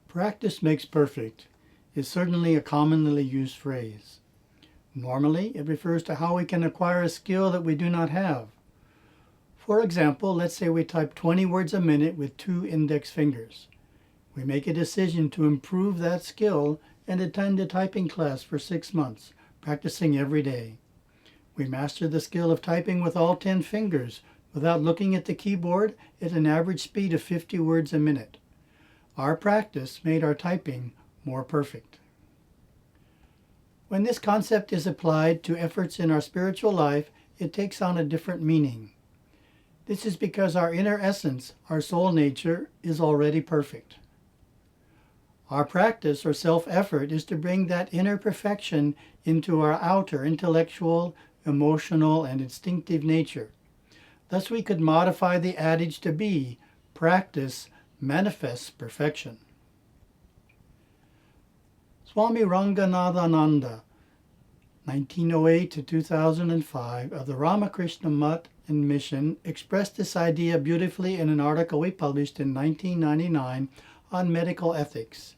Practice makes perfect is certainly a commonly used phrase. Normally, it refers to how we can acquire a skill that we do not have. For example, let's say we type 20 words a minute with 2 index fingers. We make a decision to improve that skill and attend a typing class for 6 months, practicing every day. We master the skill of typing with all 10 fingers without looking at the keyboard at an average speed of 50 words a minute. Our practice made our typing more perfect. When this concept is applied to efforts in our spiritual life, it takes on a different meaning. This is because our inner essence, our soul nature, is already perfect. Our practice or self-effort is to bring that inner perfection into our outer intellectual, emotional, and instinctive nature. Thus we could modify the adage to be, practice manifests perfection. Swami Ranganathananda, 1908 to 2005, of the Ramakrishna Mutt and Mission, expressed this idea beautifully in an article we published in 1999 on medical ethics.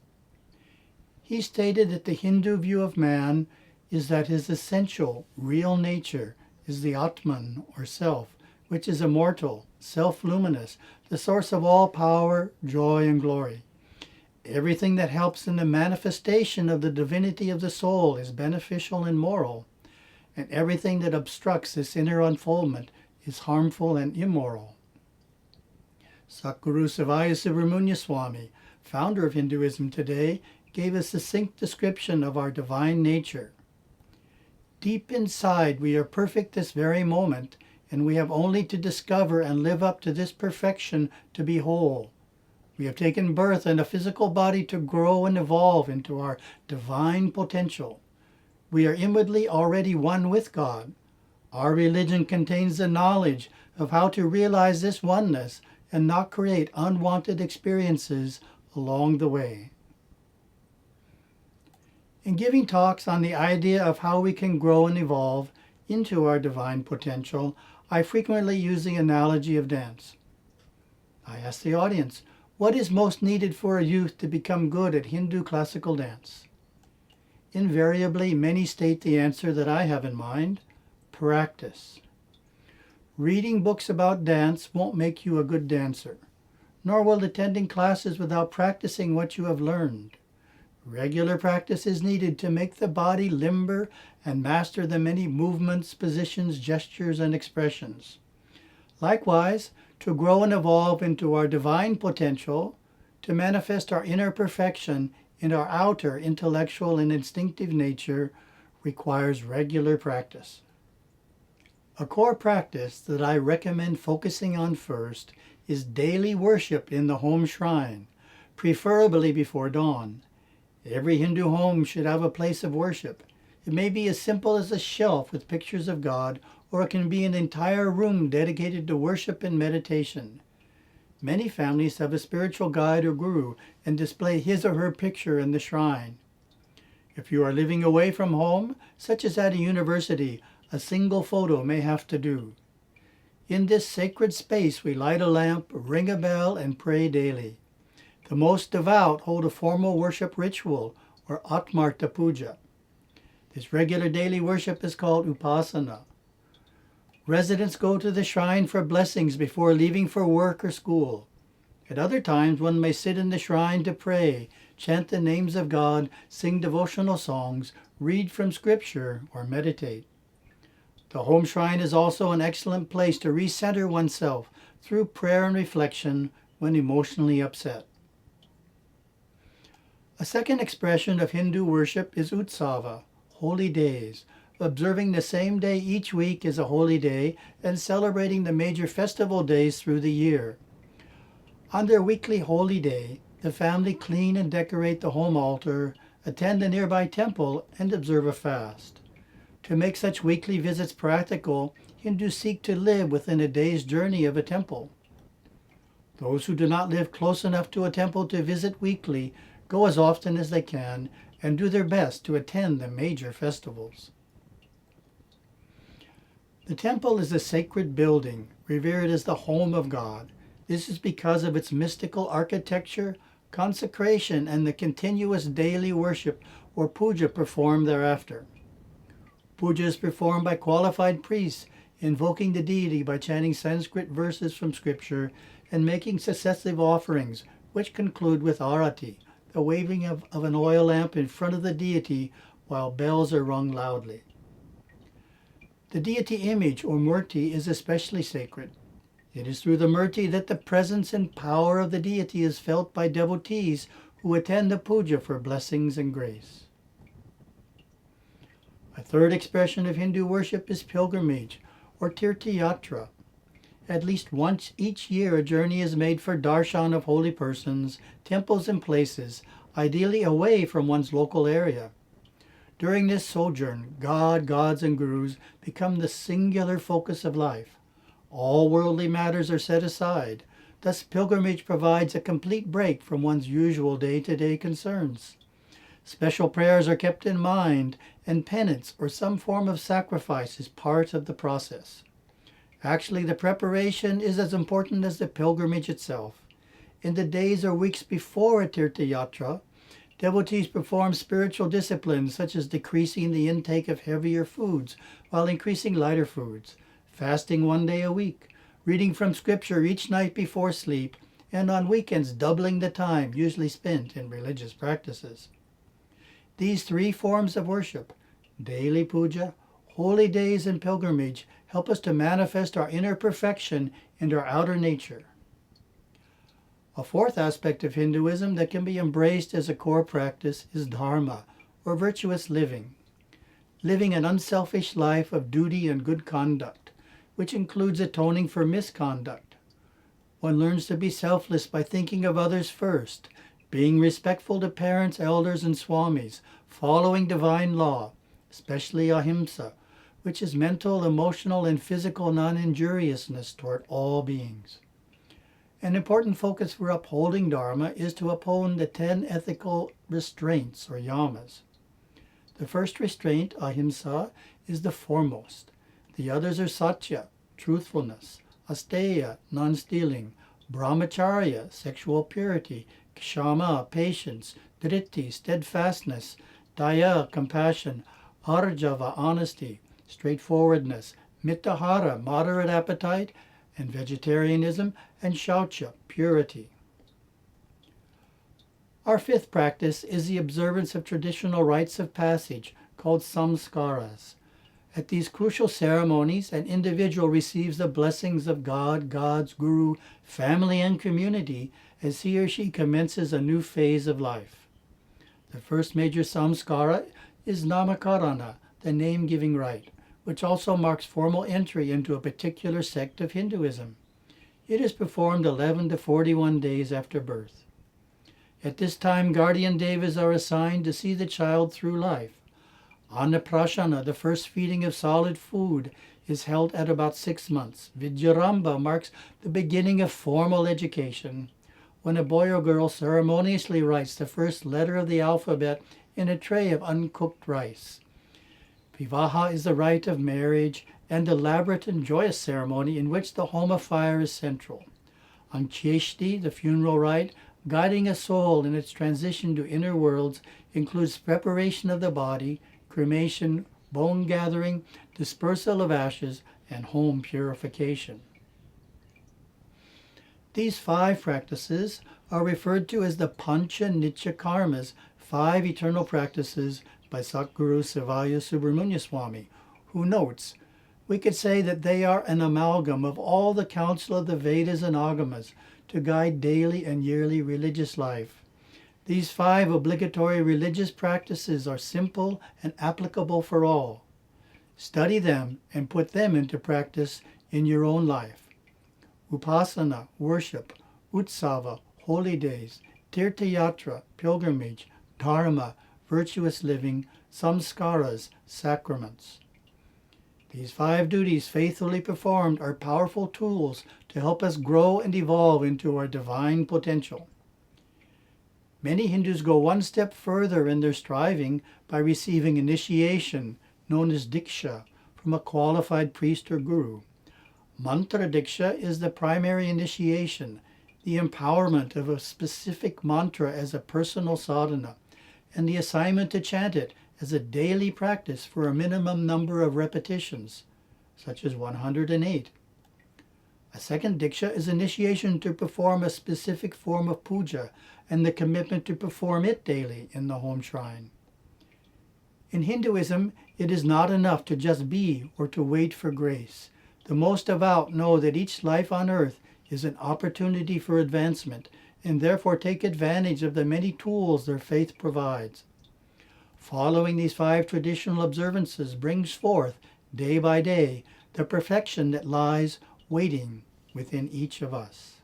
He stated that the Hindu view of man is that his essential, real nature is the Atman, or self, which is immortal, self-luminous, the source of all power, joy, and glory. Everything that helps in the manifestation of the divinity of the soul is beneficial and moral, and everything that obstructs this inner unfoldment is harmful and immoral. Satguru Bodhinatha, founder of Hinduism Today, gave a succinct description of our divine nature. Deep inside, we are perfect this very moment, and we have only to discover and live up to this perfection to be whole. We have taken birth in a physical body to grow and evolve into our divine potential. We are inwardly already one with God. Our religion contains the knowledge of how to realize this oneness and not create unwanted experiences along the way. In giving talks on the idea of how we can grow and evolve into our divine potential, I frequently use the analogy of dance. I ask the audience, what is most needed for a youth to become good at Hindu classical dance? Invariably, many state the answer that I have in mind: practice. Reading books about dance won't make you a good dancer, nor will attending classes without practicing what you have learned. Regular practice is needed to make the body limber and master the many movements, positions, gestures, and expressions. Likewise, to grow and evolve into our divine potential, to manifest our inner perfection in our outer intellectual and instinctive nature, requires regular practice. A core practice that I recommend focusing on first is daily worship in the home shrine, preferably before dawn. Every Hindu home should have a place of worship. It may be as simple as a shelf with pictures of God, or it can be an entire room dedicated to worship and meditation. Many families have a spiritual guide or guru and display his or her picture in the shrine. If you are living away from home, such as at a university, a single photo may have to do. In this sacred space, we light a lamp, ring a bell, and pray daily. The most devout hold a formal worship ritual, or Atmarta Puja. This regular daily worship is called Upasana. Residents go to the shrine for blessings before leaving for work or school. At other times, one may sit in the shrine to pray, chant the names of God, sing devotional songs, read from scripture, or meditate. The home shrine is also an excellent place to recenter oneself through prayer and reflection when emotionally upset. A second expression of Hindu worship is Utsava, holy days, observing the same day each week as a holy day and celebrating the major festival days through the year. On their weekly holy day, the family clean and decorate the home altar, attend a nearby temple, and observe a fast. To make such weekly visits practical, Hindus seek to live within a day's journey of a temple. Those who do not live close enough to a temple to visit weekly go as often as they can and do their best to attend the major festivals. The temple is a sacred building, revered as the home of God. This is because of its mystical architecture, consecration, and the continuous daily worship or puja performed thereafter. Puja is performed by qualified priests, invoking the deity by chanting Sanskrit verses from scripture and making successive offerings, which conclude with arati, the waving of an oil lamp in front of the deity while bells are rung loudly. The deity image or murti is especially sacred. It is through the murti that the presence and power of the deity is felt by devotees who attend the puja for blessings and grace. A third expression of Hindu worship is pilgrimage or tirthayatra. At least once each year a journey is made for darshan of holy persons, temples and places, ideally away from one's local area. During this sojourn, God, gods, and gurus become the singular focus of life. All worldly matters are set aside. Thus, pilgrimage provides a complete break from one's usual day-to-day concerns. Special prayers are kept in mind, and penance or some form of sacrifice is part of the process. Actually, the preparation is as important as the pilgrimage itself. In the days or weeks before a tirthayatra, devotees perform spiritual disciplines such as decreasing the intake of heavier foods while increasing lighter foods, fasting 1 day a week, reading from scripture each night before sleep, and on weekends doubling the time usually spent in religious practices. These three forms of worship, daily puja, holy days, and pilgrimage, help us to manifest our inner perfection and our outer nature. A fourth aspect of Hinduism that can be embraced as a core practice is Dharma, or virtuous living. Living an unselfish life of duty and good conduct, which includes atoning for misconduct. One learns to be selfless by thinking of others first, being respectful to parents, elders, and swamis, following divine law, especially ahimsa, which is mental, emotional, and physical non-injuriousness toward all beings. An important focus for upholding Dharma is to uphold the 10 ethical restraints, or yamas. The first restraint, ahimsa, is the foremost. The others are satya, truthfulness, asteya, non-stealing, brahmacharya, sexual purity, kshama, patience, dhritti, steadfastness, daya, compassion, arjava, honesty, straightforwardness, mitahara, moderate appetite, and vegetarianism, and shaucha, purity. Our fifth practice is the observance of traditional rites of passage called samskaras. At these crucial ceremonies, an individual receives the blessings of God, gods, guru, family, and community as he or she commences a new phase of life. The first major samskara is namakarana, the name-giving rite, which also marks formal entry into a particular sect of Hinduism. It is performed 11 to 41 days after birth. At this time, guardian devas are assigned to see the child through life. Annaprasana, the first feeding of solid food, is held at about 6 months. Vidyarambha marks the beginning of formal education, when a boy or girl ceremoniously writes the first letter of the alphabet in a tray of uncooked rice. Vivaha is the rite of marriage, and elaborate and joyous ceremony in which the homa fire is central. Antyeshti, the funeral rite, guiding a soul in its transition to inner worlds, includes preparation of the body, cremation, bone gathering, dispersal of ashes, and home purification. These 5 practices are referred to as the Pancha Nitya Karmas, 5 eternal practices by Satguru Bodhinatha, who notes, "We could say that they are an amalgam of all the counsel of the Vedas and Agamas to guide daily and yearly religious life. These 5 obligatory religious practices are simple and applicable for all. Study them and put them into practice in your own life. Upasana, worship, utsava, holy days, tirthayatra, pilgrimage, dharma, virtuous living, samskaras, sacraments. These 5 duties faithfully performed are powerful tools to help us grow and evolve into our divine potential. Many Hindus go one step further in their striving by receiving initiation, known as Diksha, from a qualified priest or guru. Mantra Diksha is the primary initiation, the empowerment of a specific mantra as a personal sadhana, and the assignment to chant it as a daily practice for a minimum number of repetitions, such as 108. A second Diksha is initiation to perform a specific form of puja and the commitment to perform it daily in the home shrine. In Hinduism, it is not enough to just be or to wait for grace. The most devout know that each life on earth is an opportunity for advancement and therefore take advantage of the many tools their faith provides. Following these 5 traditional observances brings forth, day by day, the perfection that lies waiting within each of us.